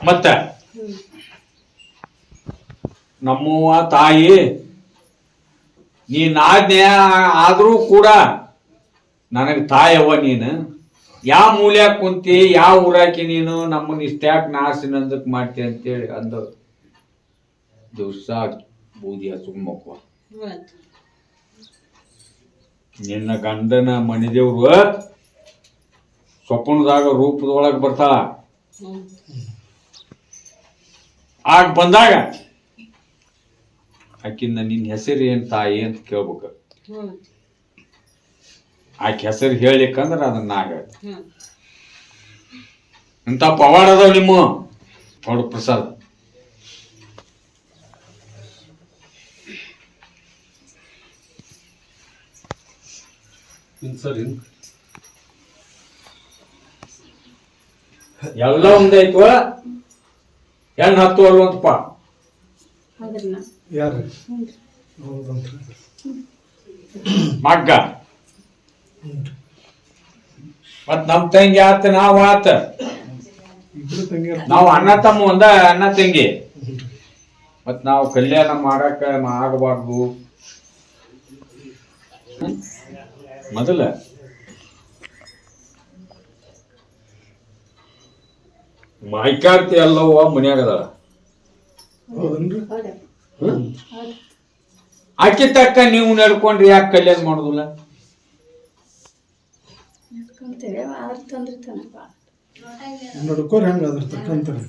ಮತ್ತ ನಮ್ಮವ್ವ ತಾಯಿ ನೀನ್ ಆಜ್ಞೆ ಆದ್ರೂ ಕೂಡ ನನಗ ತಾಯವ್ವ ನೀನು. ಯಾವ ಮೂಲ್ಯಾಗ ಕುಂತಿ, ಯಾವ ಊರಾಕಿ ನೀನು, ನಮ್ಮನ್ನ ಇಷ್ಟ್ಯಾಕ್ ನಾಸಿನಂದಕ್ ಮಾಡ್ತಿ ಅಂತೇಳಿ ಅಂದ ದಿವಸ ಬೂದಿ ಹಚ್ಕೊಂಬಕ್ವ. ನಿನ್ನ ಗಂಡನ ಮಣಿದೇವ್ರು ಸ್ವಪ್ನದಾಗ ರೂಪದೊಳಗೆ ಬರ್ತಾಳ. ಆಗ ಬಂದಾಗ ಆಕಿನ್ನ ನಿನ್ನ ಹೆಸರು ಏನ್ ತಾಯಿ ಅಂತ ಕೇಳ್ಬೇಕು. ಆಕೆ ಹೆಸರು ಹೇಳಿಕಂದ್ರ ಅದನ್ನ ನಾ ಹೇಳ್ತೀನಿ. ಇಂಥ ಪವಾಡ ಅದಾವ ನಿಮ್ಮ ನೋಡು ಪ್ರಸಾದ್. ಎಲ್ಲ ಒಂದಾಯ್ತು. ಹೆಣ್ಣು ಹತ್ತು ಅಲ್ವಂತಪ್ಪ ಮಗ್ಗ. ಮತ್ ನಮ್ ತಂಗಿ ಆತ, ನಾವ್ ಆತ, ನಾವು ಅಣ್ಣ ತಮ್ಮ ಒಂದ ಅಣ್ಣ ತಂಗಿ. ಮತ್ ನಾವು ಕಲ್ಯಾಣ ಮಾಡಾಕ ಆಗಬಾರ್ದು. ಮೊದಲ ಮಾಯ್ಕಾರ್ತಿ ಎಲ್ಲವ ಮನ್ಯಾಗದ. ಆಕಿ ತಕ್ಕ ನೀವು ನಡ್ಕೊಂಡ್ರಿ ಯಾಕೆ ಕಲ್ಯಾಣ ಮಾಡುದಿಲ್ಲ? ನಡ್ಕೋರಿ ಹಂಗ ಅದ್ರ ತಕ್ಕಂತಾರೆ.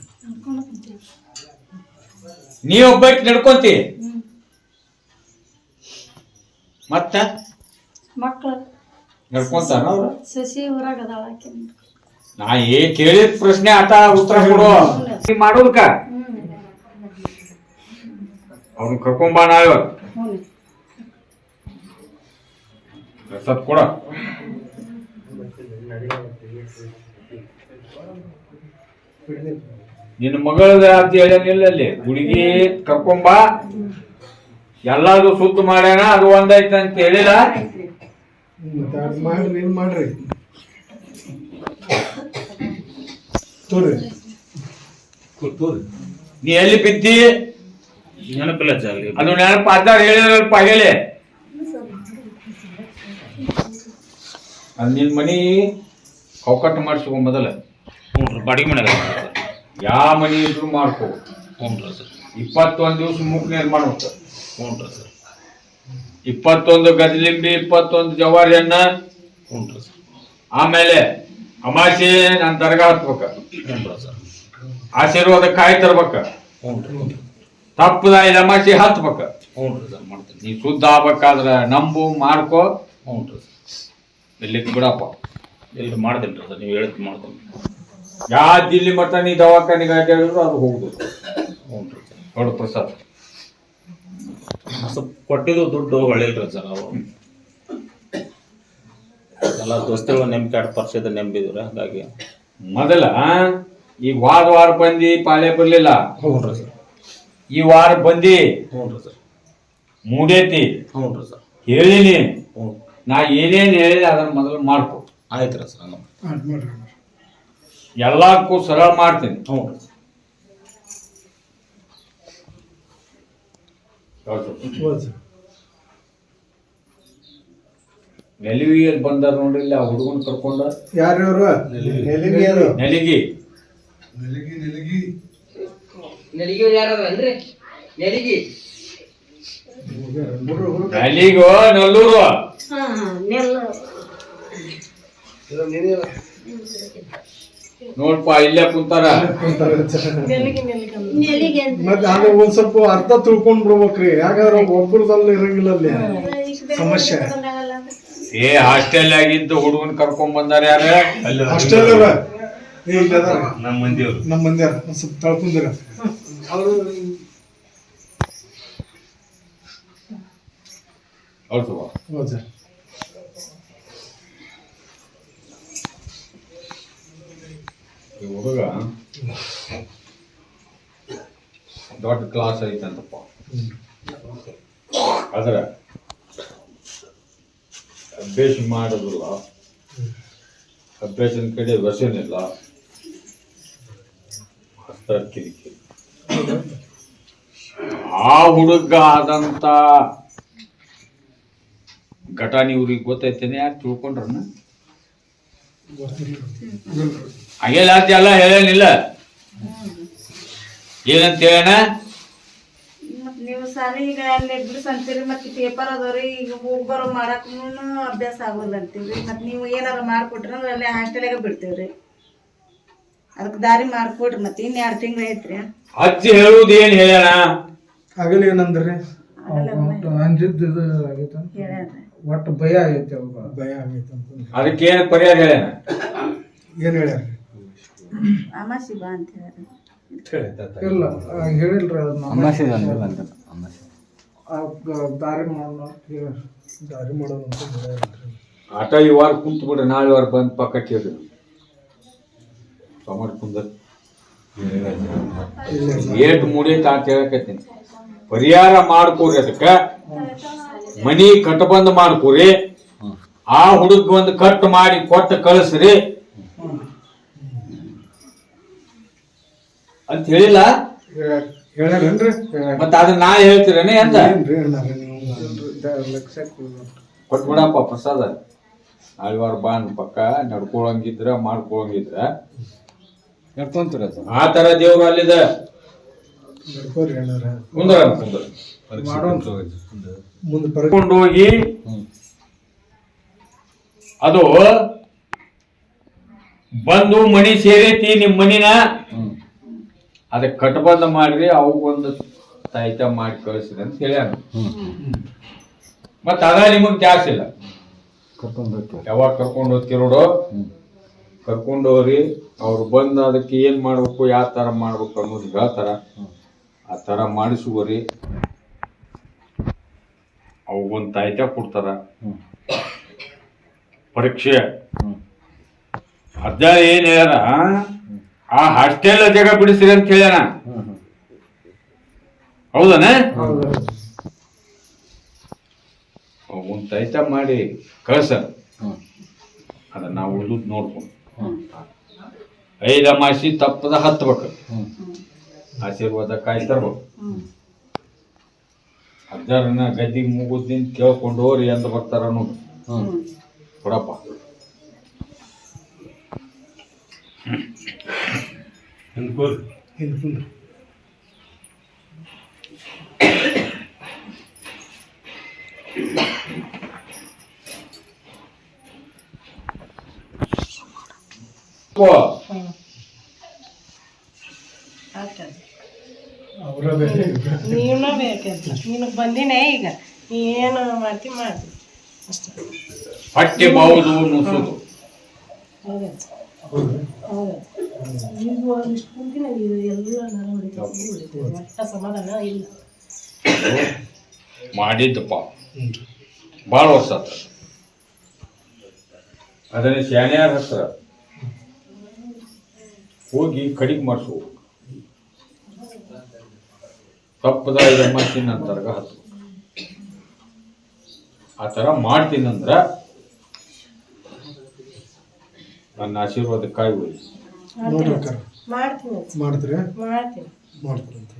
ನೀ ಒಬ್ಬಾಕಿ ನಡ್ಕೊಂತಿ, ಮತ್ತ ಮಕ್ಕಳು ನಡ್ಕೊಂತಾನ ಅವ್ರ? ಸಸಿ ಊರಾಗ ಅದಾಳ. ನಾ ಕೇಳಿದ ಪ್ರಶ್ನೆ ಆಟ ಉತ್ತರ ಕೊಡು. ನೀ ಮಾಡೋದಕ್ಕ ಅವ್ನ ಕರ್ಕೊಂಬ ನಾವ ಸತ್ ಕೊಡ. ನಿನ್ನ ಮಗಳದ ಅಂತ ಹೇಳೇನಿಲ್ಲ, ಅಲ್ಲಿ ಹುಡುಗಿ ಕರ್ಕೊಂಬ, ಎಲ್ಲಾರು ಸುತ್ತ ಮಾಡ್ಯಾನ, ಅದು ಒಂದೈತೆ ಅಂತ ಹೇಳಿಲ್ಲ. ಮಾಡ್ರಿ ಏನ್ ಮಾಡ್ರಿ ತೋರಿ. ನೀ ಎಲ್ಲಿ ಬಿದ್ದಿ ನೆನಪಿಲ್ಲ ಅದು ನೆನಪು ಆಧಾರ ಹೇಳಿರಲ್ಪ ಹೇಳಿ. ಅದು ನಿನ್ ಮನಿ ಕೌಕಟ್ಟು ಮಾಡಿಸ್ಕೊ ಮೊದಲ. ಬಾಡಿಗೆ ಮನೆ ಯಾವ ಮನಿ ಇದ್ರು ಮಾಡ್ಕೋ. 21 ದಿವಸ ಮುಖ ನೀರ್ ಮಾಡ್ಬೇಕು. 21 ಗಜಲಿಂಬಿ, 21 ಜವಾರಿ ಹಣ್ಣ, ಹ್ಞೂ ರೀ ಸರ್. ಆಮೇಲೆ ಅಮಾಸೆ ನಾನು ದರ್ಗಾ ಹತ್ಬೇಕ, ಹ್ಞೂ ರೀ ಸರ್. ಆಶೀರ್ವಾದ ಕಾಯಿ ತರ್ಬೇಕ, ಹ್ಞೂ ರೀ. ತಪ್ಪದ ಐದು ಅಮಾಸೆ ಹತ್ಬೇಕ. ಹ್ಞೂ ರೀ ಸರ್ ಮಾಡ್ತೀನಿ. ನೀ ಶುದ್ಧ ಆಗ್ಬೇಕಾದ್ರ ನಂಬು ಮಾಡ್ಕೋ. ಹ್ಞೂ ರೀ ಸರ್. ಇಲ್ಲಿಕ್ ಬಿಡಪ್ಪ. ಇಲ್ಲಿ ಮಾಡ್ತೀನಿ ರೀ ಸರ್, ನೀವು ಹೇಳಿದ್ದು ಮಾಡ್ತೀನಿ. ಯಾವ ದಿಲ್ಲಿ ಮಟ್ಟ ನೀ ದವಾಖಾನಿಗೆ ಅಡ್ಡಾಡಿದ್ರು ಅದು ಹೋಗುದು. ಹ್ಞೂ ರೀ ಸರ್. ನೋಡು ಪ್ರಸಾದ್, ಸ್ವಲ್ಪ ಕೊಟ್ಟಿದ್ದು ದುಡ್ಡು ಹೊಳಿಲ್ರಿ ಸರ್. ಅವು ಎಲ್ಲ ದೋಸ್ತಿಗಳು ನೆಂಬಿ 2 ವರ್ಷದ ನೆಂಬಿದ್ರು, ಹಾಗಾಗಿ ಮೊದಲ ಈಗ ವಾರ ಬಂದಿ ಪಾಳೆ ಬರ್ಲಿಲ್ಲ. ಹ್ಞೂ ರೀ ಸರ್. ಈ ವಾರ ಬಂದಿ ಹ್ಞೂ ರೀ ಸರ್. ಮೂಡೈತಿ. ಹ್ಞೂ ರೀ ಸರ್. ಹೇಳಿನಿ, ಹ್ಞೂ. ನಾ ಏನೇನು ಹೇಳಿದೆ ಅದನ್ನ ಮೊದಲು ಮಾಡ್ಕೊ. ಆಯ್ತು ರೀ ಸರ್. ಮಾಡ್ರಿ ಎಲ್ಲಕ್ಕೂ ಸರಳ ಮಾಡ್ತೀನಿ. ಹ್ಞೂ ರೀ ಸರ್. ಹೋದ್ ನೆಲವಿಯಲ್ಲಿ ಬಂದಾರ ನೋಡ್ರಿಲ್ಲ, ಆ ಹುಡುಗನ್ ಕರ್ಕೊಂಡ. ಯಾರ್ಯವ್ರು ನೆಲಗಿ ಅದು ನೆಲಗಿ ನೆಲಗಿ ನೆಲಗಿ ನೆಲಿಗೆ ಯಾರಲ್ರಿ ನೆಲಿಗೆ ನೆಲಿಗೋ ನಲ್ಲೂರು. ನೋಡ್ಪ ಇಲ್ಲೇ ಕುಂತಾರ. ಮತ್ತೆ ಅದು ಒಂದ್ ಸ್ವಲ್ಪ ಅರ್ಥ ತಿಳ್ಕೊಂಡ್ ಬಿಡ್ಬೇಕ್ರಿ, ಯಾಕಂದ್ರೆ ಒಬ್ಬರದಲ್ಲ ಇರಂಗಿಲ್ಲ ಅಲ್ಲಿ ಸಮಸ್ಯೆ. ಏ ಹಾಸ್ಟೆಲ್ ಆಗಿದ್ದು ಹುಡುಗನ್ ಕರ್ಕೊಂಡ್ ಬಂದಾರ ಯಾರ? ಹಾಸ್ಟೆಲ್ ನಮ್ಮ ಮಂದಿಯವರು ನಮ್ಮ ಮಂದ್ಯಾರ ಒಂದ್ ಸ್ವಲ್ಪ ತಳ್ಕೊಂಡಿರ ಅವರು ಹೌದು. ಹೌದ್ ಸರ್. ಈ ಹುಡುಗ ದೊಡ್ಡ ಕ್ಲಾಸ್ ಐತಂತಪ್ಪ. ಆದ್ರೆ ಅಭ್ಯಾಸ ಮಾಡೋದಿಲ್ಲ, ಅಭ್ಯಾಸದ ಕಡೆ ವ್ಯಸನಿಲ್ಲ, ಕಿರಿಕಿರಿ. ಆ ಹುಡುಗ ಆದಂತ ಘಟನೆ ಇವ್ರಿಗೆ ಗೊತ್ತೈತೇನೆ? ಯಾರು ತಿಳ್ಕೊಂಡ್ರನ್ನ? ಹಾಗೆಲ್ಲ ಎಲ್ಲ ಹೇಳೇನಿಲ್ಲ. ಏನಂತ ಹೇಳಣ? ನೀವು ಸಾಲಿ ಈಗ ಅಲ್ಲಿ ಬಿಡ್ಸ್ ಅಂತೀರಿ, ಮತ್ತೆ ಪೇಪರ್ ಅದವ್ರಿ, ಈಗ ಹೋಗಿ ಬರೋ ಮಾಡಕ್ಕೂ ಅಭ್ಯಾಸ ಆಗೋಲ್ಲ ಅಂತೀವಿ. ಮತ್ತೆ ನೀವು ಏನಾರ ಮಾಡ್ಕೊಟ್ರಿ ಅಂದ್ರೆ ಅಲ್ಲೇ ಹಾಸ್ಟೆಲಾಗ ಬಿಡ್ತೀವ್ರಿ. ಅದಕ್ಕೆ ದಾರಿ ಮಾಡ್ಕೊಡ್ರಿ. ಮತ್ತೆ ಇನ್ನು 2 ತಿಂಗಳು ಐತ್ರಿ. ಹಚ್ಚಿ ಹೇಳುವುದು ಏನ್ ಹೇಳಣ? ಆಗಲಿ ಏನಂದ್ರಿ ಅಂಜಿದ್ದು ಇದು ಆಗೈತೆ, ಹೇಳ್ಯಾರ್ರಿ. ಒಟ್ಟು ಭಯ ಆಗೈತೆ, ಅವಾಗ ಭಯ ಆಗೈತೆ ಅಂತ ಅದಕ್ಕೆ ಏನ್ ಪರಿಹಾರ ಹೇಳಣ? ಏನ್ ಹೇಳ್ಯಾರ? ಅಮಾಸಿ ಬಾ ಅಂತ ಹೇಳ್ರಿ. ಇಲ್ಲ ಹೇಳಿಲ್ರಿ ಅದನ್ನ ದಾರಿ ಮಾಡೋಣ ದಾರಿ ಮಾಡೋದು ಅಂತ ಹೇಳ್ಯಾರ. ಆಟ ಈ ವಾರ ಕುಂತು ಬಿಡ್ರಿ, ನಾಳೆ ವಾರ ಬಂದ್ ಪಕ್ಕ ಕೇಳ್ರಿ. ಟೊಮಾಟೊ ಕುಂದ ಏಟ್ ಮುಡಿಯೈತೆ ಅಂತ ಹೇಳಕತ್ತೀನಿ. ಪರಿಹಾರ ಮಾಡ್ಕೋರಿ, ಅದಕ್ಕ ಮನಿ ಕಟ್ಟಬಂದ್ ಮಾಡ್ಕೋರಿ. ಆ ಹುಡುಗ ಒಂದು ಕಟ್ ಮಾಡಿ ಕೊಟ್ಟು ಕಳಿಸ್ರಿ ಅಂತ ಹೇಳಿಲ್ಲ. ಹೇಳ್ಯಾರೇನ್ರಿ? ಮತ್ತ ಅದನ್ನ ನಾ ಹೇಳ್ತೀರೇನೆ ಅಂತ ಏನ್ರಿ ಅಣ್ಣಾರ ನೀವು? ಕೊಟ್ಬಿಡಪ್ಪ ಪ್ರಸಾದ. ನಾಳೆ ವಾರ ಬಾನ್ ಪಕ್ಕ ನಡ್ಕೊಳಂಗಿದ್ರ ಮಾಡ್ಕೊಳಂಗಿದ್ರ ನಡ್ಕೊಂತೀರ. ಆ ತರ ದೇವ್ರು ಅಲ್ಲಿದ ನಡ್ಕೋರಿ ಅಣ್ಣಾರ. ಕುಂದ್ರ ಕುಂದ್ರ ಮುಂದೆ ಕರ್ಕೊಂಡು ಹೋಗಿ ಅದು ಬಂದು ಮನಿ ಸೇರೈತಿ ನಿಮ್ ಮನಿನ, ಅದಕ್ಕೆ ಕಟ್ಬಂದ ಮಾಡ್ರಿ, ಅವಗೊಂದು ತಾಯ್ತ ಮಾಡಿ ಕಳಿಸ್ರಿ ಅಂತ ಹೇಳ್ಯಾನ. ಮತ್ತ ಅದ ನಿಮಗ್ ಜಾಸ್ತಿ ಇಲ್ಲ. ಯಾವಾಗ ಕರ್ಕೊಂಡು ಹೋಗ್ತಿರೋಡು ಕರ್ಕೊಂಡು ಹೋಗ್ರಿ. ಅವ್ರು ಬಂದು ಅದಕ್ಕೆ ಏನ್ ಮಾಡ್ಬೇಕು, ಯಾವ ತರ ಮಾಡ್ಬೇಕು ಅನ್ನೋದು ಹೇಳ್ತಾರ. ಆ ತರ ಮಾಡಿಸುವರಿ. ಅವಗೊಂದು ತಾಯ್ತ ಕೊಡ್ತಾರ. ಪರೀಕ್ಷೆ ಅದ ಏನ್ ಹೇಳ್ಯಾರ, ಆ ಹಾಸ್ಟೆಲ್ ಜಾಗ ಬಿಡಿಸ್ರಿ ಅಂತ ಹೇಳ್ಯಾನ. ಹೌದನ? ಒಂದ್ ತಾಯ್ತ ಮಾಡಿ ಕಳ್ಸ. ಅದ ನಾವು ಉಳಿದ್ ನೋಡ್ಕೊಂಡು 5 ಅಮಾಸಿ ತಪ್ಪದ ಹತ್ಬೇಕು. ಆಶೀರ್ವಾದ ಕಾಯಿ ತರ್ಬೇಕು. ಅಜ್ಜಾರನ್ನ ಗದ್ದಿಗೆ ಮುಗುದಿನ್ ಕೇಳ್ಕೊಂಡು ಹೋರಿ ಅಂತ ಬರ್ತಾರ ನೋಡಿ. ಕೊಡಪ್ಪ. ಅವರ ಬೇರೆ ನೀನು ಬೇಕಂತ ನಿನಗೆ ಬಂದಿನೇ ಈಗ ನೀ ಏನು ಮಾಡ್ತಿ ಮಾಡ್ತಿ ಅಷ್ಟೇ. ಹೊಟ್ಟೆ ಬಾವುದು ನುಸುದು ಹೌದಾ ಹೌದಾ ಈಗ ಇಷ್ಟು ಮುಂದಿನ ಇದು ಎಲ್ಲ ನರವಳಿಕೆ ಒಟ್ಟ ಸಮಾಧಾನ ಇಲ್ಲ. ಮಾಡಿದ್ದಪ್ಪ ಭಾಳ ವರ್ಷ ಆತ. ಅದನ್ನ ಶಾನ್ಯಾರ ಹತ್ರ ಹೋಗಿ ಕಡಿಗೆ ಮಾಡಿಸು. ತಪ್ಪದ ಇದಮ್ಮ ತಿನ್ನಂತರ್ಗ ಹತ್ತು ಆ ಥರ ಮಾಡ್ತೀನಂದ್ರ ನನ್ನ ಆಶೀರ್ವಾದ ಕಾಯಿ ಹೋಗಿ ನೋಡ್ರಿ ಅಕ್ಕಾರ ಮಾಡ್ತೀನಿ ಮಾಡ್ತೀರಿ ಮಾಡ್ತೀನಿ ಮಾಡ್ತಾರಂತ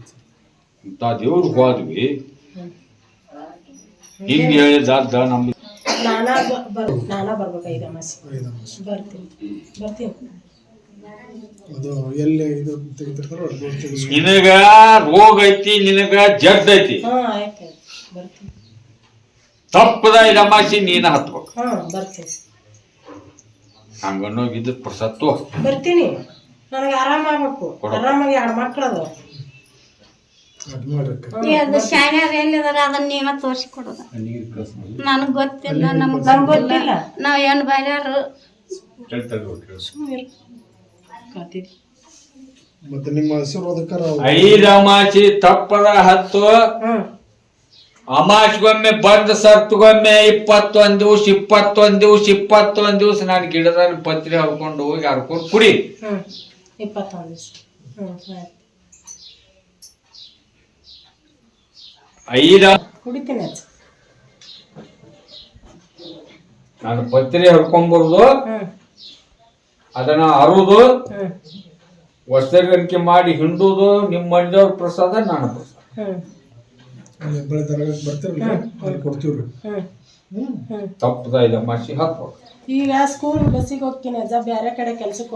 ಇಂಥ ದೇವ್ರಿಗೆ ಹೋದ್ವಿ ಹಿಂಗೆ ಹೇಳಿದ ನಮ್ದು ನಾನಾ ಬರ್ಬೇಕು 5 ಅಮಾಸಿ ಬರ್ತೀನಿ ಅದು ಎಲ್ಲಿ ಇದು ತೆಗಿತಿರ್ತಾರೋ ಅದು ತೆಗಿಸ್ಕೊಂಡು ನಿನಗ ರೋಗ ಐತಿ, ನಿನಗ ಜಡ್ ಐತಿ, ಆಯ್ತು ಬರ್ತೀನಿ. ತಪ್ಪದ ಇದಮಾಸಿ ನೀನ ಹತ್ಬೇಕು. ಬರ್ತೀನಿ ಹಂಗನ್ನೋಗಿದ್ದ ಪ್ರಸತ್ತು ಬರ್ತೀನಿ. ನನಗೆ ಆರಾಮಾಗಬೇಕು, ಆರಾಮಾಗಿ 2 ಮಕ್ಳು ಅದಾವ. ಅದು ಮಾಡ್ರಿ ಅಕ್ಕ. ಅದು ಶಾನ್ಯಾರ ಎಲ್ಲಿದಾರ ಅದನ್ನ ನೀನ ತೋರಿಸ್ಕೊಡೋದ. ನನಗೆ ಗೊತ್ತಿಲ್ಲ, ನಮ್ಗೆ ಗೊತ್ತಿಲ್ಲ. ನಾವು ಏನು ಬಾರ್ಯಾರು ಸುಮ್ಮನೆ ಕಾತಿದ್ವಿ. ಮತ್ತೆ ನಿಮ್ಮ ಆಶೀರ್ವಾದಕ್ಕಾರ 5 ಅಮಾಸಿ ತಪ್ಪದ ಹತ್ತು, ಅಮಾಸಿಗೊಮ್ಮೆ ಬಂದ ಸರ್ತಿಗೊಮ್ಮೆ 21 ದಿವಸ 21 ದಿವಸ ನಾನು ಗಿಡದಲ್ಲಿ ಪತ್ರಿ ಹರ್ಕೊಂಡು ಹೋಗಿ ಹರ್ಕೊಂಡು ಕುಡಿ. 21 ದಿವಸ 5 ಕುಡಿತೀನಿ. ನಾನು ಪತ್ರಿ ಹರ್ಕೊಂಬರುದು, ಅದನ್ನ ಹರುದು, ವಸ್ತ್ರಗಣಿಕೆ ಮಾಡಿ ಹಿಂಡುದು, ನಿಮ್ಮ ಮಂದಿಯವ್ರ ಪ್ರಸಾದ ನನ್ನ ಪ್ರಸಾದ. ಹೆಬ್ಬಳೆ ತರಗಕ್ಕೆ ಬರ್ತಿರಲ್ಲ ಅಲ್ಲಿ ಕೊಡ್ತೀವ್ರಿ. ತಪ್ಪದ 5 ಅಮಾಸಿ ಹತ್ಬೇಕು. ಈಗ ಸ್ಕೂಲ್ ಬಸ್ಸಿಗೆ ಹೋಗ್ತೀನಿ ಅಜ್ಜ, ಬೇರೆ ಕಡೆ ಕೆಲ್ಸಕ್ಕೆ